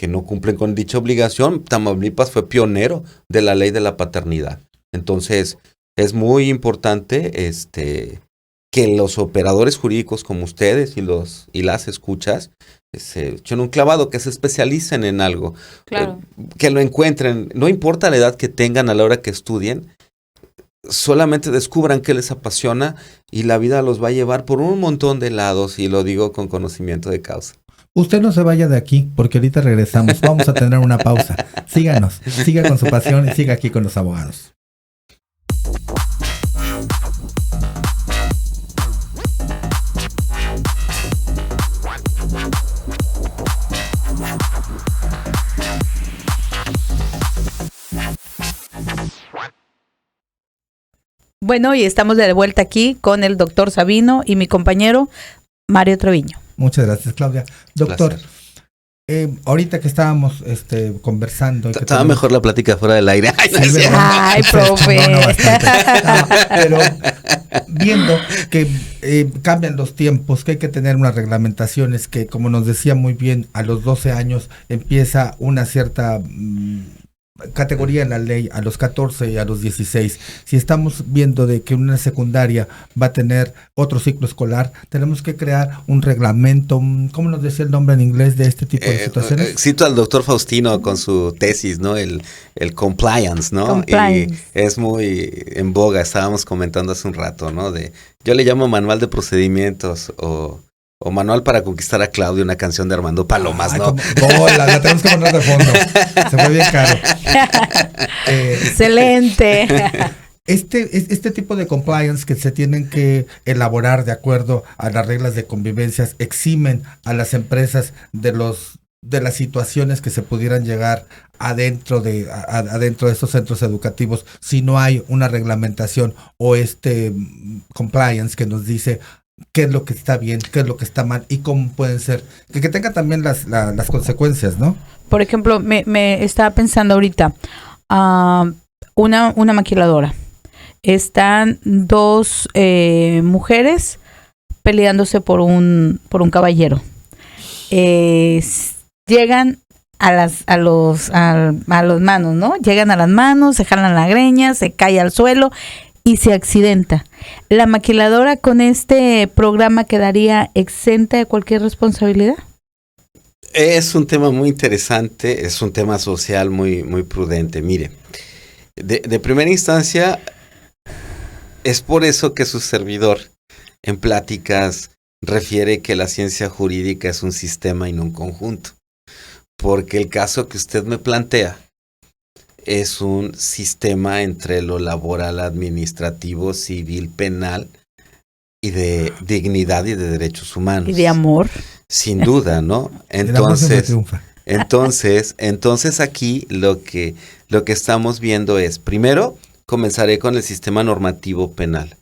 no cumplen con dicha obligación. Tamaulipas fue pionero de la ley de la paternidad. Entonces, es muy importante que los operadores jurídicos como ustedes y las escuchas se echen un clavado, que se especialicen en algo, claro, que lo encuentren, no importa la edad que tengan a la hora que estudien, solamente descubran qué les apasiona y la vida los va a llevar por un montón de lados, y lo digo con conocimiento de causa. Usted no se vaya de aquí, porque ahorita regresamos. Vamos a tener una pausa. Síganos, siga con su pasión y siga aquí con los abogados. Bueno, y estamos de vuelta aquí con el doctor Sabino y mi compañero Mario Treviño. Muchas gracias, Claudia. Doctor, ahorita que estábamos conversando... Estaba mejor la plática fuera del aire. Ay, profe. Pero viendo que cambian los tiempos, que hay que tener unas reglamentaciones que, como nos decía muy bien, a los 12 años empieza una cierta... categoría en la ley a los 14 y a los 16. Si estamos viendo de que una secundaria va a tener otro ciclo escolar, tenemos que crear un reglamento, ¿cómo nos decía el nombre en inglés de este tipo de situaciones? Cito al doctor Faustino con su tesis, ¿no? El compliance, ¿no? Compliance. Y es muy en boga, estábamos comentando hace un rato, ¿no? Yo le llamo manual de procedimientos o manual para conquistar a Claudia, una canción de Armando Palomas, ¿no? La tenemos que poner de fondo. Se fue bien caro. Excelente. Este tipo de compliance que se tienen que elaborar de acuerdo a las reglas de convivencias eximen a las empresas de las situaciones que se pudieran llegar adentro de estos centros educativos si no hay una reglamentación o compliance que nos dice qué es lo que está bien, qué es lo que está mal y cómo pueden ser, que tenga también las consecuencias, ¿no? Por ejemplo, me estaba pensando ahorita, una maquiladora. Están dos mujeres peleándose por un caballero. Llegan a las manos, ¿no? Llegan a las manos, se jalan la greña, se cae al suelo y se accidenta. ¿La maquiladora con este programa quedaría exenta de cualquier responsabilidad? Es un tema muy interesante, es un tema social muy, muy prudente. Mire, de primera instancia, es por eso que su servidor en pláticas refiere que la ciencia jurídica es un sistema y no un conjunto. Porque el caso que usted me plantea es un sistema entre lo laboral, administrativo, civil, penal y de dignidad y de derechos humanos. Y de amor. Sin duda, ¿no? Entonces aquí lo que estamos viendo es, primero, comenzaré con el sistema normativo penal.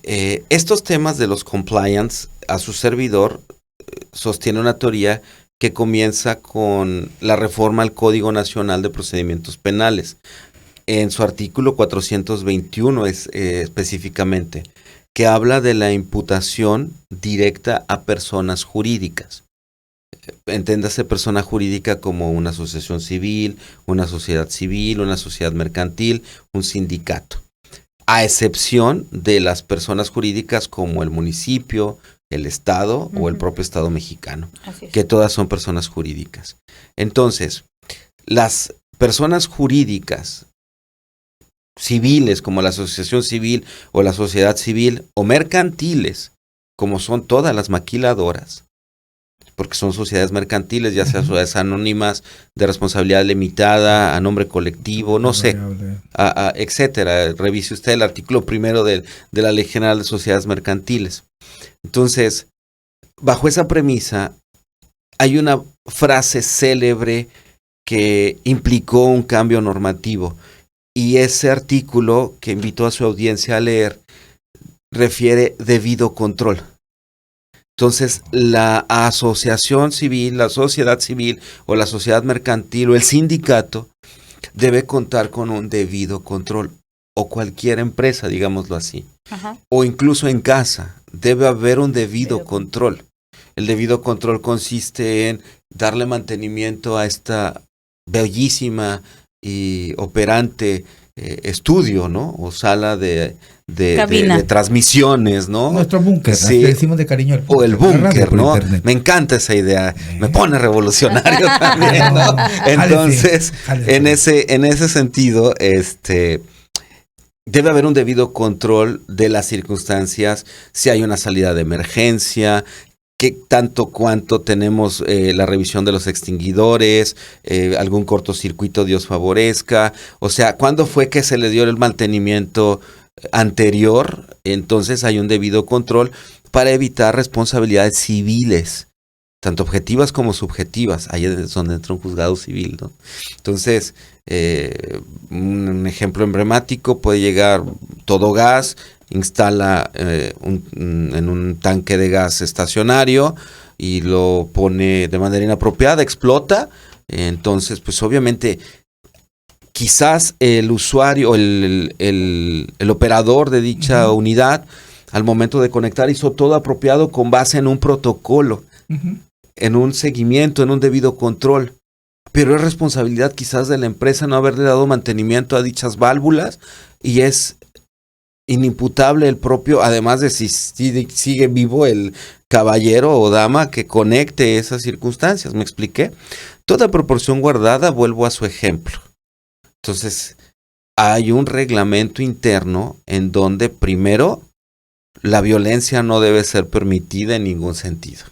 Estos temas de los compliance, a su servidor sostiene una teoría que comienza con la reforma al Código Nacional de Procedimientos Penales, en su artículo 421 específicamente, que habla de la imputación directa a personas jurídicas. Entiéndase persona jurídica como una asociación civil, una sociedad mercantil, un sindicato, a excepción de las personas jurídicas como el municipio, el Estado o el propio Estado mexicano, que todas son personas jurídicas. Entonces, las personas jurídicas civiles como la asociación civil o la sociedad civil o mercantiles, como son todas las maquiladoras, porque son sociedades mercantiles, ya sea sociedades anónimas, de responsabilidad limitada, a nombre colectivo, no sé, etcétera. Revise usted el artículo 1 de la Ley General de Sociedades Mercantiles. Entonces, bajo esa premisa, hay una frase célebre que implicó un cambio normativo, y ese artículo que invitó a su audiencia a leer refiere debido control. Entonces, la asociación civil, la sociedad civil o la sociedad mercantil o el sindicato debe contar con un debido control, o cualquier empresa, digámoslo así. Ajá. O incluso en casa, debe haber un debido control. El debido control consiste en darle mantenimiento a esta bellísima y operante estudio, ¿no? O sala de transmisiones, ¿no? Nuestro búnker, sí. Le decimos de cariño al búnker. O el búnker, ¿no? Me encanta esa idea, me pone revolucionario también, ¿no? Entonces, en ese sentido, debe haber un debido control de las circunstancias, si hay una salida de emergencia, ¿Qué tanto cuánto tenemos la revisión de los extinguidores? ¿Algún cortocircuito Dios favorezca? O sea, ¿cuándo fue que se le dio el mantenimiento anterior? Entonces hay un debido control para evitar responsabilidades civiles, tanto objetivas como subjetivas. Ahí es donde entra un juzgado civil, ¿no? Entonces, un ejemplo emblemático puede llegar Todo Gas, instala en un tanque de gas estacionario y lo pone de manera inapropiada, explota. Entonces, pues obviamente, quizás el usuario, el operador de dicha unidad, al momento de conectar, hizo todo apropiado con base en un protocolo, en un seguimiento, en un debido control. Pero es responsabilidad quizás de la empresa no haberle dado mantenimiento a dichas válvulas y es inimputable el propio, además de si sigue vivo el caballero o dama que conecte esas circunstancias. ¿Me expliqué? Toda proporción guardada, vuelvo a su ejemplo. Entonces, hay un reglamento interno en donde primero la violencia no debe ser permitida en ningún sentido.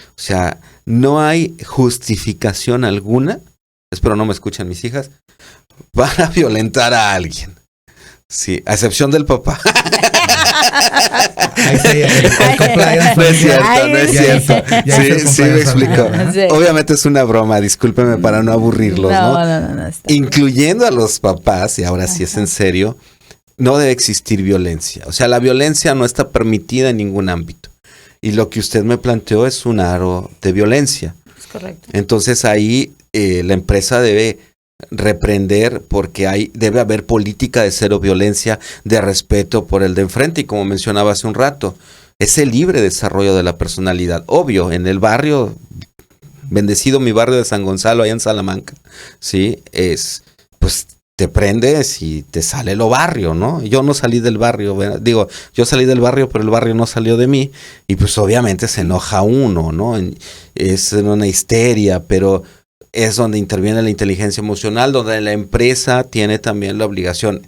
O sea, no hay justificación alguna, espero no me escuchen mis hijas, para violentar a alguien. Sí, a excepción del papá. No es cierto. Sí, me explico. Sí. Obviamente es una broma, discúlpeme para no aburrirlos, ¿no? Incluyendo a los papás, y ahora sí es en serio, no debe existir violencia. O sea, la violencia no está permitida en ningún ámbito. Y lo que usted me planteó es un aro de violencia. Es correcto. Entonces ahí la empresa debe reprender porque debe haber política de cero violencia, de respeto por el de enfrente, y como mencionaba hace un rato, es el libre desarrollo de la personalidad. Obvio, en el barrio, bendecido mi barrio de San Gonzalo, allá en Salamanca, sí, pues te prendes y te sale lo barrio, ¿no? Yo no salí del barrio, digo, yo salí del barrio, pero el barrio no salió de mí, y pues obviamente se enoja uno, ¿no? Es una histeria, pero es donde interviene la inteligencia emocional, donde la empresa tiene también la obligación.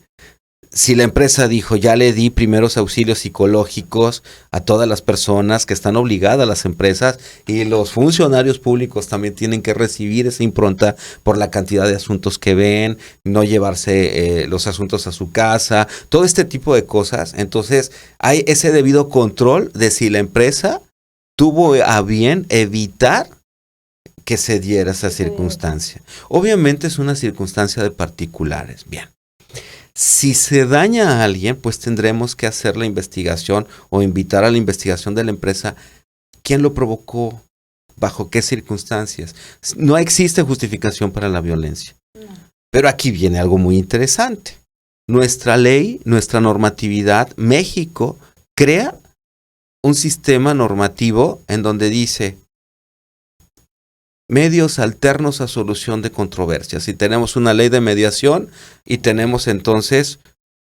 Si la empresa dijo, ya le di primeros auxilios psicológicos a todas las personas que están obligadas, las empresas, y los funcionarios públicos también tienen que recibir esa impronta por la cantidad de asuntos que ven, no llevarse los asuntos a su casa, todo este tipo de cosas. Entonces hay ese debido control de si la empresa tuvo a bien evitar que se diera esa circunstancia. Obviamente es una circunstancia de particulares. Bien. Si se daña a alguien, pues tendremos que hacer la investigación o invitar a la investigación de la empresa. ¿Quién lo provocó? ¿Bajo qué circunstancias? No existe justificación para la violencia. No. Pero aquí viene algo muy interesante. Nuestra ley, nuestra normatividad, México crea un sistema normativo en donde dice medios alternos a solución de controversias. Y tenemos una ley de mediación y tenemos entonces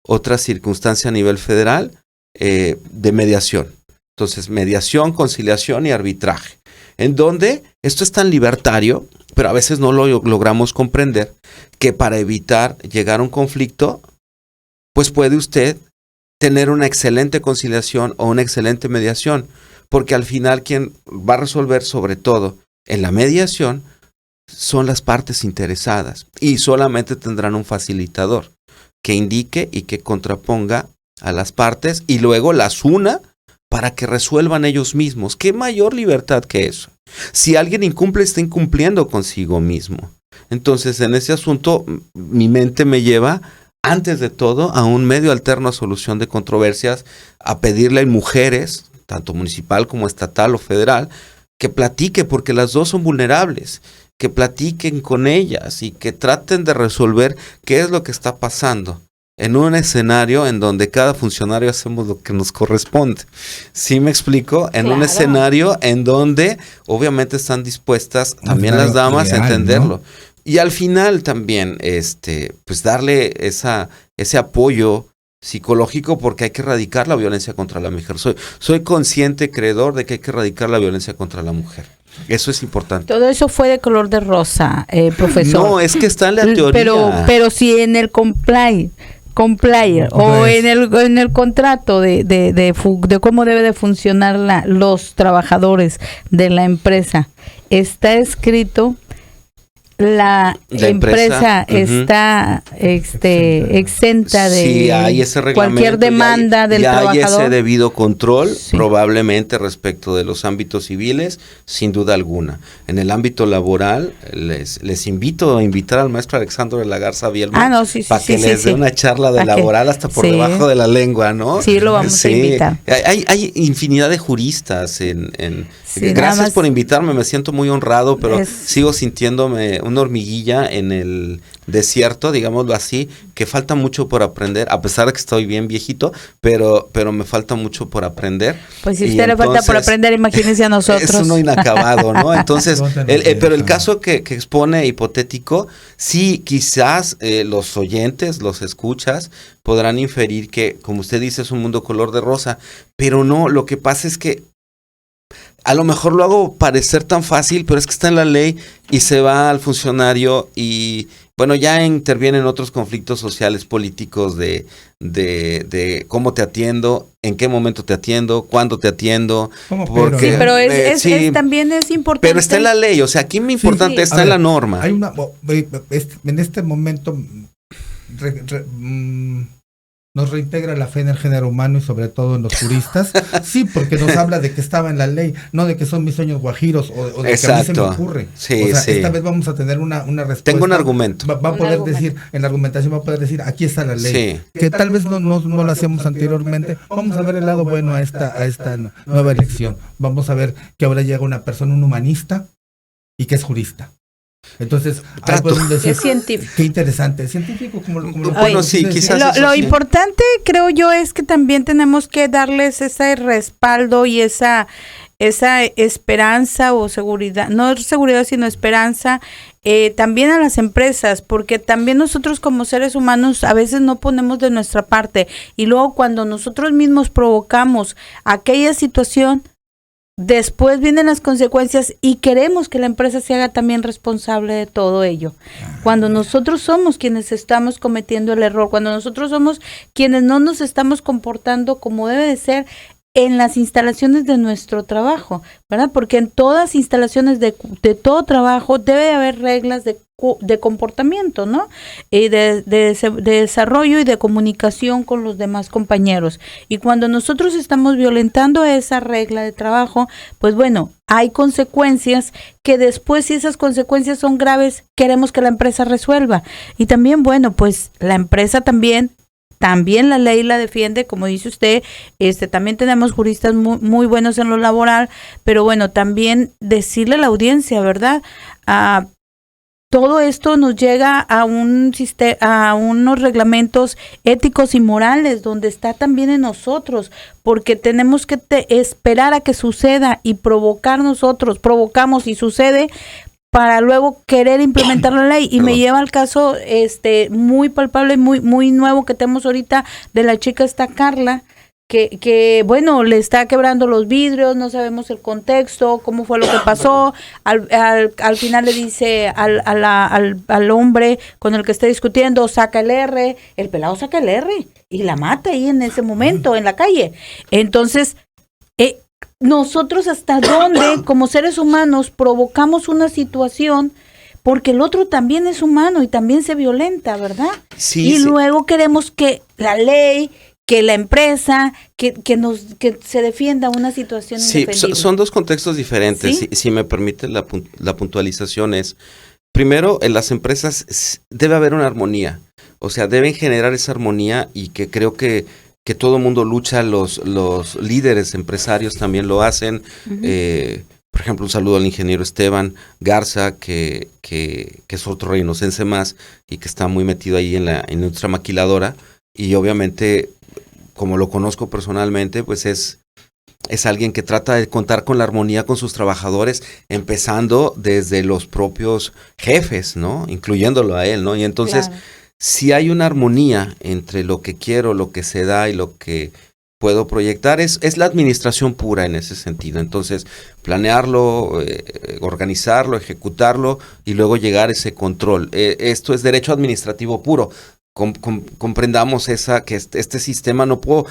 otra circunstancia a nivel federal de mediación. Entonces, mediación, conciliación y arbitraje. En donde esto es tan libertario, pero a veces no lo logramos comprender, que para evitar llegar a un conflicto, pues puede usted tener una excelente conciliación o una excelente mediación, porque al final quien va a resolver sobre todo en la mediación son las partes interesadas y solamente tendrán un facilitador que indique y que contraponga a las partes y luego las una para que resuelvan ellos mismos. ¿Qué mayor libertad que eso? Si alguien incumple, está incumpliendo consigo mismo. Entonces, en ese asunto, mi mente me lleva, antes de todo, a un medio alterno a solución de controversias, a pedirle a mujeres, tanto municipal como estatal o federal, que platique, porque las dos son vulnerables, que platiquen con ellas y que traten de resolver qué es lo que está pasando en un escenario en donde cada funcionario hacemos lo que nos corresponde. ¿Sí me explico? En un escenario en donde obviamente están dispuestas también las damas a entenderlo. ¿No? Y al final también, pues darle ese apoyo psicológico, porque hay que erradicar la violencia contra la mujer. Soy consciente, creedor de que hay que erradicar la violencia contra la mujer. Eso es importante. Todo eso fue de color de rosa, profesor. No, es que está en la teoría. Pero si en el comply complier o en el contrato de cómo debe de funcionar los trabajadores de la empresa, está escrito la empresa está exenta de sí, hay ese cualquier demanda del trabajador. Hay ese debido control, probablemente respecto de los ámbitos civiles, sin duda alguna. En el ámbito laboral, les invito a invitar al maestro Alexandro de la Garza Bielma para que les dé una charla de laboral hasta por debajo de la lengua, ¿no? Sí, lo vamos a invitar. Hay infinidad de juristas. Gracias por invitarme, me siento muy honrado, pero sigo sintiéndome una hormiguilla en el desierto, digámoslo así, que falta mucho por aprender, a pesar de que estoy bien viejito, pero me falta mucho por aprender. Pues si a usted le falta por aprender, imagínense a nosotros. Es uno inacabado, ¿no? Entonces, pero el caso que expone hipotético, sí, quizás los oyentes, los escuchas, podrán inferir que, como usted dice, es un mundo color de rosa, pero no, lo que pasa es que a lo mejor lo hago parecer tan fácil, pero es que está en la ley y se va al funcionario y, bueno, ya intervienen otros conflictos sociales, políticos de cómo te atiendo, en qué momento te atiendo, cuándo te atiendo. Porque, sí, pero también es importante. Pero está en la ley, o sea, aquí lo importante está en la norma. Hay en este momento nos reintegra la fe en el género humano y sobre todo en los juristas. Sí, porque nos habla de que estaba en la ley, no de que son mis sueños guajiros o de que a mí se me ocurre. Sí, o sea, esta vez vamos a tener una respuesta. Tengo un argumento. Va a poder decir, en la argumentación va a poder decir, aquí está la ley. Sí. Que tal vez no lo hacíamos anteriormente. Vamos a ver el lado bueno a esta nueva elección. Vamos a ver que ahora llega una persona, un humanista, y que es jurista. Entonces, es científico. Qué interesante, científico como bueno, sí, quizás lo importante, creo yo, es que también tenemos que darles ese respaldo y esa esperanza o seguridad, no seguridad sino esperanza, también a las empresas, porque también nosotros como seres humanos a veces no ponemos de nuestra parte y luego cuando nosotros mismos provocamos aquella situación, después vienen las consecuencias y queremos que la empresa se haga también responsable de todo ello. Cuando nosotros somos quienes estamos cometiendo el error, cuando nosotros somos quienes no nos estamos comportando como debe de ser en las instalaciones de nuestro trabajo, ¿verdad? Porque en todas instalaciones de todo trabajo debe de haber reglas de comportamiento, ¿no? De desarrollo y de comunicación con los demás compañeros. Y cuando nosotros estamos violentando esa regla de trabajo, pues bueno, hay consecuencias que después, si esas consecuencias son graves, queremos que la empresa resuelva. Y también, bueno, pues la empresa también la ley la defiende, como dice usted, también tenemos juristas muy buenos en lo laboral, pero bueno, también decirle a la audiencia, ¿verdad? Todo esto nos llega a unos reglamentos éticos y morales, donde está también en nosotros, porque tenemos que esperar a que suceda y provocar nosotros, provocamos y sucede, para luego querer implementar la ley. Y me lleva al caso muy palpable, muy nuevo que tenemos ahorita de la chica Carla, que bueno, le está quebrando los vidrios, no sabemos el contexto, cómo fue lo que pasó, al final le dice al hombre con el que está discutiendo, saca el R, el pelado saca el R y la mata ahí en ese momento en la calle. Entonces, nosotros hasta dónde como seres humanos provocamos una situación porque el otro también es humano y también se violenta, ¿verdad? Sí, y luego queremos que la ley, que la empresa, que se defienda una situación indefendible. Son dos contextos diferentes. ¿Sí? Si me permite la puntualización es, primero, en las empresas debe haber una armonía, o sea, deben generar esa armonía y que creo que todo mundo lucha, los líderes empresarios también lo hacen. Uh-huh. Por ejemplo, un saludo al ingeniero Esteban Garza, que es otro reynosense más y que está muy metido ahí en la industria maquiladora. Y obviamente, como lo conozco personalmente, pues es alguien que trata de contar con la armonía con sus trabajadores, empezando desde los propios jefes, ¿no? Incluyéndolo a él, ¿no? Y entonces, claro, si hay una armonía entre lo que quiero, lo que se da y lo que puedo proyectar, es la administración pura en ese sentido. Entonces, planearlo, organizarlo, ejecutarlo y luego llegar a ese control. Esto es derecho administrativo puro. comprendamos que este sistema, no puedo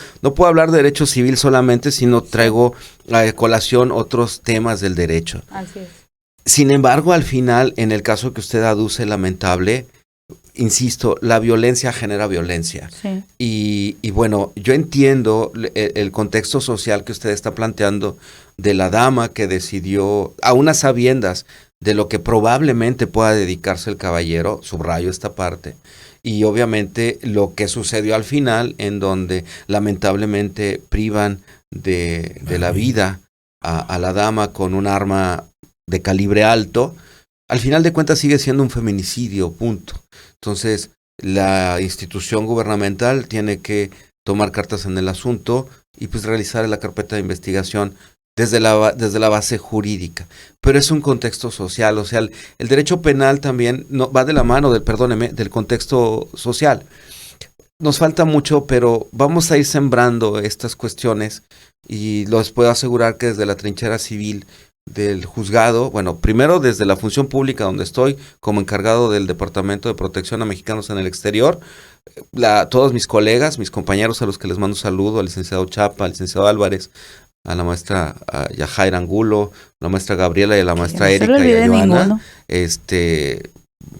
hablar de derecho civil solamente, sino traigo a colación otros temas del derecho. Así es. Sin embargo, al final, en el caso que usted aduce lamentable, insisto, la violencia genera violencia. Sí. Y bueno, yo entiendo el contexto social que usted está planteando de la dama que decidió, a unas sabiendas de lo que probablemente pueda dedicarse el caballero, subrayo esta parte, y obviamente lo que sucedió al final, en donde lamentablemente privan de la vida a la dama con un arma de calibre alto, al final de cuentas sigue siendo un feminicidio, punto. Entonces, la institución gubernamental tiene que tomar cartas en el asunto y pues realizar la carpeta de investigación desde la base jurídica. Pero es un contexto social, o sea, el derecho penal también va de la mano del contexto social. Nos falta mucho, pero vamos a ir sembrando estas cuestiones y les puedo asegurar que desde la trinchera civil del juzgado, bueno, primero desde la función pública donde estoy como encargado del Departamento de Protección a Mexicanos en el Exterior, todos mis colegas, mis compañeros a los que les mando un saludo, al licenciado Chapa, al licenciado Álvarez, a la maestra Yajaira Angulo, a la maestra Gabriela y a la maestra Erika y a Joana,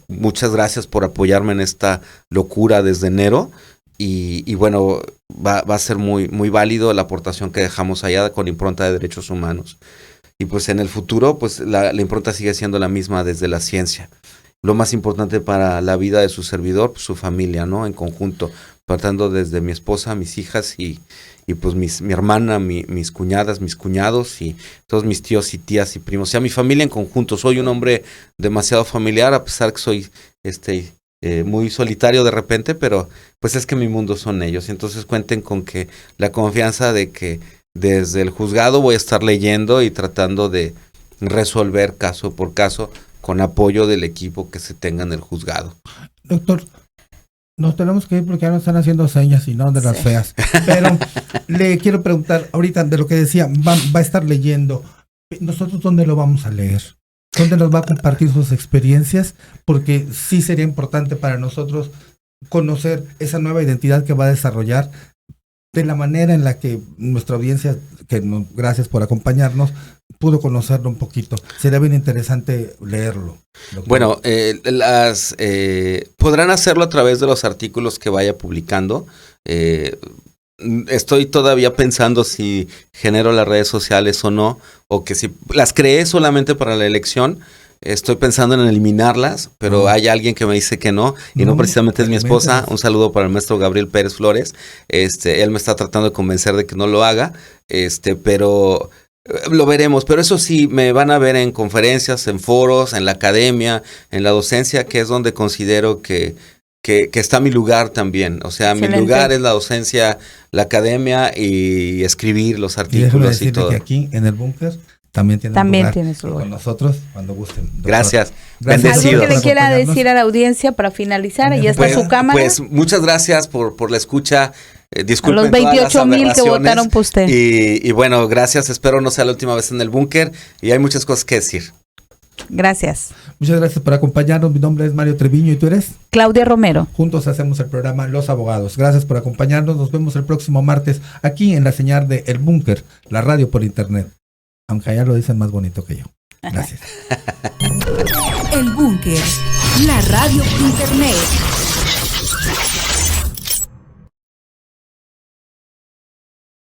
muchas gracias por apoyarme en esta locura desde enero. Y bueno, va a ser muy, muy válido la aportación que dejamos allá con impronta de derechos humanos. Y pues en el futuro, pues la impronta sigue siendo la misma desde la ciencia. Lo más importante para la vida de su servidor, pues su familia, ¿no? En conjunto, partiendo desde mi esposa, mis hijas y pues mi hermana, mis cuñadas, mis cuñados y todos mis tíos y tías y primos. O sea, mi familia en conjunto. Soy un hombre demasiado familiar, a pesar que soy muy solitario de repente, pero pues es que mi mundo son ellos. Entonces cuenten con que la confianza de que desde el juzgado voy a estar leyendo y tratando de resolver caso por caso con apoyo del equipo que se tenga en el juzgado. Doctor, nos tenemos que ir porque ya nos están haciendo señas y no de las feas. Pero le quiero preguntar ahorita de lo que decía, va a estar leyendo. ¿Nosotros dónde lo vamos a leer? ¿Dónde nos va a compartir sus experiencias? Porque sí sería importante para nosotros conocer esa nueva identidad que va a desarrollar, de la manera en la que nuestra audiencia, gracias por acompañarnos, pudo conocerlo un poquito. Sería bien interesante leerlo, doctor. Bueno, podrán hacerlo a través de los artículos que vaya publicando. Estoy todavía pensando si genero las redes sociales o no, o que si las creé solamente para la elección. Estoy pensando en eliminarlas, pero hay alguien que me dice que no, y no precisamente es mi esposa. Un saludo para el maestro Gabriel Pérez Flores. Él me está tratando de convencer de que no lo haga, pero lo veremos. Pero eso sí, me van a ver en conferencias, en foros, en la academia, en la docencia, que es donde considero que está mi lugar también. O sea, excelente. Mi lugar es la docencia, la academia y escribir los artículos y todo. Que aquí en el búnker también tiene su lugar. Con nosotros, cuando gusten. Doctor. Gracias. Bendecidos. ¿Algo que le quiera decir a la audiencia para finalizar? Ahí está su cámara. Pues muchas gracias por la escucha. Disculpen a los 28,000 que votaron por usted. Y bueno, gracias. Espero no sea la última vez en el búnker. Y hay muchas cosas que decir. Gracias. Muchas gracias por acompañarnos. Mi nombre es Mario Treviño. ¿Y tú eres? Claudia Romero. Juntos hacemos el programa Los Abogados. Gracias por acompañarnos. Nos vemos el próximo martes aquí en la señal de El Búnker, la radio por internet. Aunque allá lo dicen más bonito que yo. Gracias. El Búnker, la radio por internet.